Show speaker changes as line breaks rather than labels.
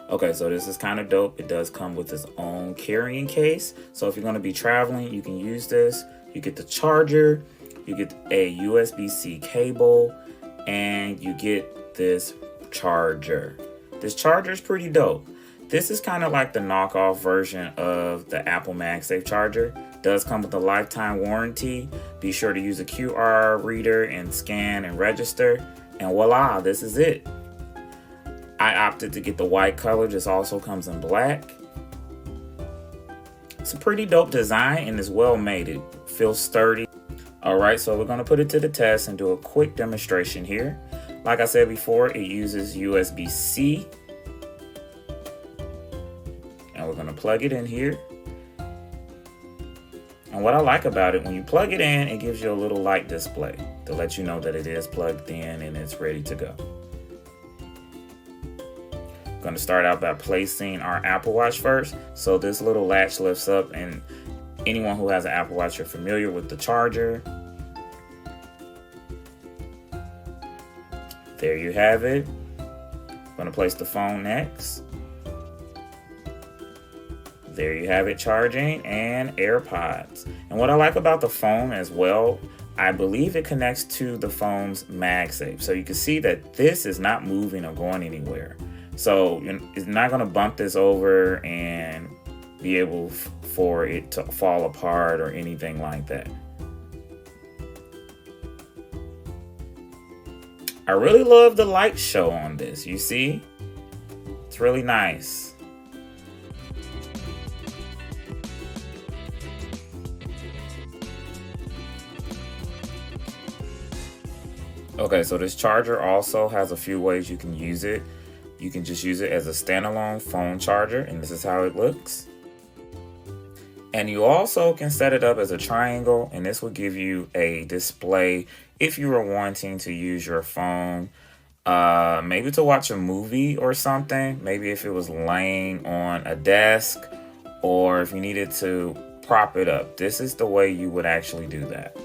Okay, so this is kind of dope. It does come with its own carrying case. So if you're going to be traveling, you can use this. You get the charger, you get a USB-C cable, and you get this charger. This charger is pretty dope. This is kind of like the knockoff version of the Apple MagSafe charger. Does come with a lifetime warranty. Be sure to use a QR reader and scan and register. And voila, this is it. I opted to get the white color. This also comes in black. It's a pretty dope design and it's well made. It feels sturdy. All right, so we're going to put it to the test and do a quick demonstration here. Like I said before, it uses USB-C. And we're going to plug it in here. And what I like about it, when you plug it in, it gives you a little light display to let you know that it is plugged in and it's ready to go. Going to start out by placing our Apple Watch first. So this little latch lifts up, and anyone who has an Apple Watch, you're familiar with the charger. There you have it. Going to place the phone next. There you have it charging, and Airpods. And what I like about the phone as well, I believe it connects to the phone's MagSafe. So you can see that this is not moving or going anywhere. So it's not going to bump this over and be able for it to fall apart or anything like that. I really love the light show on this. You see? It's really nice. Okay, so this charger also has a few ways you can use it. You can just use it as a standalone phone charger, and this is how it looks. And you also can set it up as a triangle, and this will give you a display if you were wanting to use your phone, maybe to watch a movie or something. Maybe if it was laying on a desk, or if you needed to prop it up. This is the way you would actually do that.